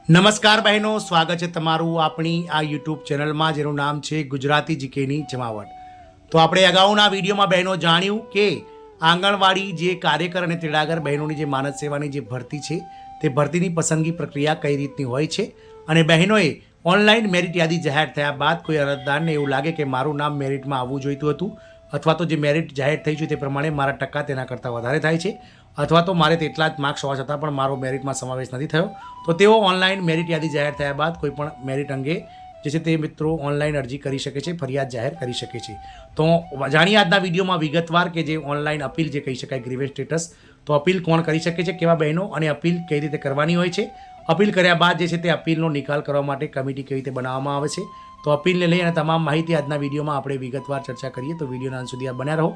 નમસ્કાર બહેનો, સ્વાગત છે તમારું આપણી આ યુટ્યુબ ચેનલમાં જેનું નામ છે ગુજરાતી જીકેની જમાવટ. તો આપણે અગાઉના વિડીયોમાં બહેનો જાણ્યું કે આંગણવાડી જે કાર્યકર અને તેડાગર બહેનોની જે માનદ સેવાની જે ભરતી છે તે ભરતીની પસંદગી પ્રક્રિયા કઈ રીતની હોય છે અને બહેનોએ ઓનલાઈન મેરિટ યાદી જાહેર થયા બાદ કોઈ અરજદારને એવું લાગે કે મારું નામ મેરિટમાં આવવું જોઈતું હતું અથવા તો જે મેરિટ જાહેર થઈ છે તે પ્રમાણે મારા ટકા તેના કરતાં વધારે થાય છે અથવા તો મારે તેટલા જ માર્ક્સ હોવા છતાં પણ મારો મેરિટમાં સમાવેશ નથી થયો, તો તેઓ ઓનલાઈન મેરિટ યાદી જાહેર થયા બાદ કોઈ પણ મેરિટ અંગે જે છે તે મિત્રો ઓનલાઈન અરજી કરી શકે છે, ફરિયાદ જાહેર કરી શકે છે. તો જાણીએ આજના વિડીયોમાં વિગતવાર કે જે ઓનલાઈન અપીલ જે કહી શકાય ગ્રીવેન્સ સ્ટેટસ, તો અપીલ કોણ કરી શકે છે, કેવા બહેનો, અને અપીલ કઈ રીતે કરવાની હોય છે. અપીલ કર્યા બાદ જે છે તે અપીલનો નિકાલ કરવા માટે કમિટી કેવી રીતે બનાવવામાં આવે છે, તો અપીલને લઈ અને તમામ માહિતી આજના વિડીયોમાં આપણે વિગતવાર ચર્ચા કરીએ. તો વિડીયોના અંત સુધી આ બન્યા રહો.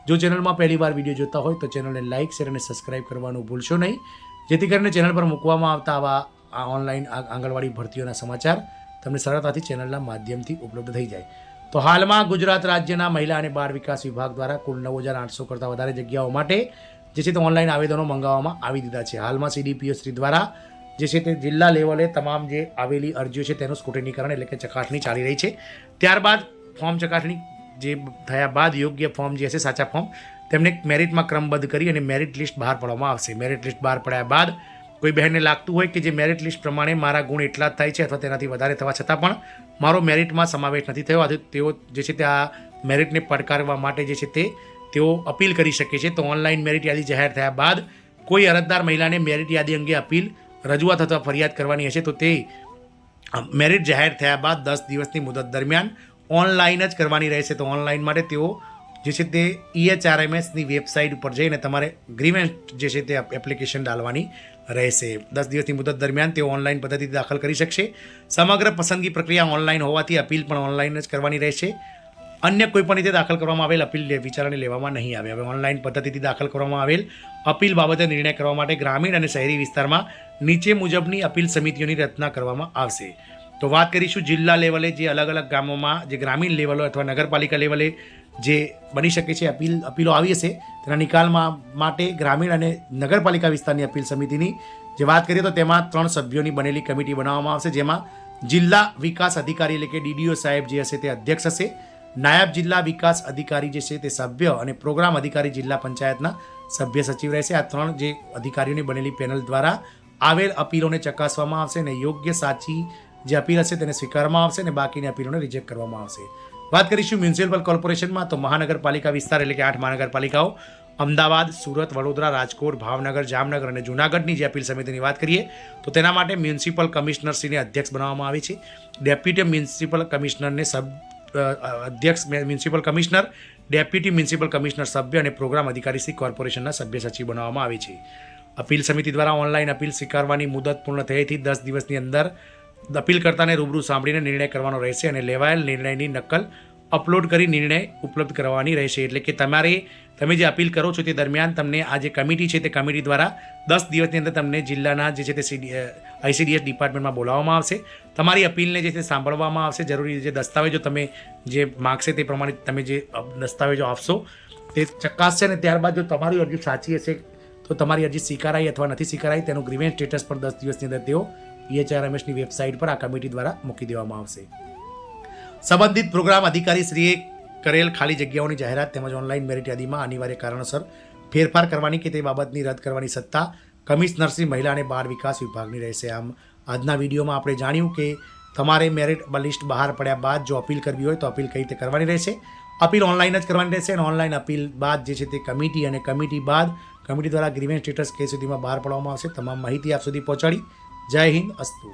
જો ચેનલમાં પહેલી વાર વિડીયો જોતા હોય તો ચેનલને લાઇક, શેર અને સબસ્ક્રાઇબ કરવાનું ભૂલશો નહીં, જેથી કરીને ચેનલ પર મૂકવામાં આવતા આવા ઓનલાઈન આંગણવાડી ભરતીઓના સમાચાર તમને સરળતાથી ચેનલના માધ્યમથી ઉપલબ્ધ થઈ જાય. તો હાલમાં ગુજરાત રાજ્યના મહિલા અને બાળ વિકાસ વિભાગ દ્વારા કુલ 9,800 કરતાં વધારે જગ્યાઓ માટે જે છે તે ઓનલાઈન આવેદનો મંગાવવામાં આવી દીધા છે. હાલમાં CDPO શ્રી દ્વારા જે છે તે જિલ્લા લેવલે તમામ જે આવેલી અરજીઓ છે તેનું સ્ક્રુટિનીકરણ એટલે કે ચકાસણી ચાલી રહી છે. ત્યારબાદ ફોર્મ ચકાસણી જે થયા બાદ યોગ્ય ફોર્મ જે હશે, સાચા ફોર્મ, તેમને મેરિટમાં ક્રમબદ્ધ કરી અને મેરિટ લિસ્ટ બહાર પાડવામાં આવશે. મેરિટ લિસ્ટ બહાર પડ્યા બાદ કોઈ બહેનને લાગતું હોય કે જે મેરિટ લિસ્ટ પ્રમાણે મારા ગુણ એટલા જ થાય છે અથવા તેનાથી વધારે થવા છતાં પણ મારો મેરિટમાં સમાવેશ નથી થયો, તેઓ જે છે તે આ મેરિટને પડકારવા માટે જે છે તેઓ અપીલ કરી શકે છે. તો ઓનલાઈન મેરિટ યાદી જાહેર થયા બાદ કોઈ અરજદાર મહિલાને મેરિટ યાદી અંગે અપીલ, રજૂઆત અથવા ફરિયાદ કરવાની હશે તો તે મેરિટ જાહેર થયા બાદ 10 દિવસની મુદત દરમિયાન ઓનલાઈન જ કરવાની રહેશે. તો ઓનલાઈન માટે તેઓ જે છે તે EHRMSની વેબસાઇટ ઉપર જઈને તમારે ગ્રીવેન્સ જે છે તે એપ્લિકેશન ડાલવાની રહેશે. 10 દિવસની મુદત દરમિયાન તેઓ ઓનલાઈન પદ્ધતિથી દાખલ કરી શકશે. સમગ્ર પસંદગી પ્રક્રિયા ઓનલાઈન હોવાથી અપીલ પણ ઓનલાઈન જ કરવાની રહેશે. અન્ય કોઈ પણ રીતે દાખલ કરવામાં આવેલ અપીલ વિચારણે લેવામાં નહીં આવે. હવે ઓનલાઈન પદ્ધતિથી દાખલ કરવામાં આવેલ અપીલ બાબતે નિર્ણય કરવા માટે ગ્રામીણ અને શહેરી વિસ્તારમાં નીચે મુજબની અપીલ સમિતિઓની રચના કરવામાં આવશે. તો વાત કરીશું જિલ્લા લેવલે જે અલગ અલગ ગામોમાં જે ગ્રામીણ લેવલો અથવા નગરપાલિકા લેવલે જે બની શકે છે અપીલો આવી હશે તેના નિકાલમાં માટે ગ્રામીણ અને નગરપાલિકા વિસ્તારની અપીલ સમિતિની જે વાત કરીએ તો તેમાં 3 સભ્યોની બનેલી કમિટી બનાવવામાં આવશે, જેમાં જિલ્લા વિકાસ અધિકારી એટલે કે DDO સાહેબ જે હશે તે અધ્યક્ષ હશે, નાયબ જિલ્લા વિકાસ અધિકારી જે છે તે સભ્ય અને પ્રોગ્રામ અધિકારી જિલ્લા પંચાયતના સભ્ય સચિવ રહેશે. આ 3 જે અધિકારીઓની બનેલી પેનલ દ્વારા આવેલ અપીલોને ચકાસવામાં આવશે અને યોગ્ય સાચી જે અપીલ હશે તેને સ્વીકારવામાં આવશે અને બાકીની અપીલોને રિજેક્ટ કરવામાં આવશે. વાત કરીશું મ્યુનિસિપલ કોર્પોરેશનમાં, તો મહાનગરપાલિકા વિસ્તાર એટલે કે 8 મહાનગરપાલિકાઓ અમદાવાદ, સુરત, વડોદરા, રાજકોટ, ભાવનગર, જામનગર અને જૂનાગઢની જે અપીલ સમિતિની વાત કરીએ તો તેના માટે મ્યુનિસિપલ કમિશનરશ્રીને અધ્યક્ષ બનાવવામાં આવે છે. ડેપ્યુટી મ્યુનિસિપલ કમિશનરને અધ્યક્ષ municipal commissioner, deputy municipal commissioner સભ્ય અને પ્રોગ્રામ અધિકારી શ્રી કોર્પોરેશનના સભ્ય સચિવ બનાવવામાં આવે છે. અપીલ સમિતિ દ્વારા ઓનલાઈન અપીલ સ્વીકારવાની મુદત પૂર્ણ થયેથી 10 દિવસની અંદર અપીલકર્તાને રૂબરૂ સાંભળીને નિર્ણય કરવાનો રહેશે અને લેવાયેલ નિર્ણયની નકલ અપલોડ કરી નિર્ણય ઉપલબ્ધ કરવાની રહેશે. એટલે કે તમે જે અપીલ કરો છો તે દરમિયાન તમને આ જે કમિટી છે તે કમિટી દ્વારા 10 દિવસની અંદર તમને જિલ્લાના જે છે તે ICDS ડિપાર્ટમેન્ટમાં બોલાવવામાં આવશે. તમારી અપીલને જે છે સાંભળવામાં આવશે. જરૂરી જે દસ્તાવેજો તમે જે માગશે તે પ્રમાણે તમે જે દસ્તાવેજો આપશો તે ચકાસશે અને ત્યારબાદ જો તમારી અરજી સાચી હશે તો તમારી અરજી સ્વીકારાઈ અથવા નથી સ્વીકારાઈ તેનું ગ્રીવેન્સ સ્ટેટસ પણ 10 દિવસની અંદર તેઓ EHRMSની વેબસાઇટ પર આ કમિટી દ્વારા મૂકી દેવામાં આવશે. સંબંધિત પ્રોગ્રામ અધિકારીશ્રીએ કરેલ ખાલી જગ્યાઓની જાહેરાત તેમજ ઓનલાઈન મેરિટ યાદીમાં અનિવાર્ય કારણોસર ફેરફાર કરવાની કે તે બાબતની રદ કરવાની સત્તા કમિશનરશ્રી મહિલા અને બાળ વિકાસ વિભાગની રહેશે. આમ આજના વિડીયોમાં આપણે જાણ્યું કે તમારે મેરિટ લિસ્ટ બહાર પડ્યા બાદ જો અપીલ કરવી હોય તો અપીલ કઈ રીતે કરવાની રહેશે. અપીલ ઓનલાઈન જ કરવાની રહેશે અને ઓનલાઈન અપીલ બાદ જે છે તે કમિટી અને કમિટી બાદ કમિટી દ્વારા ગ્રીવેન્સ સ્ટેટસ કે સુધીમાં બહાર પાડવામાં આવશે. તમામ માહિતી આપ સુધી પહોંચાડી. જય હિન્દ, અસ્તુ.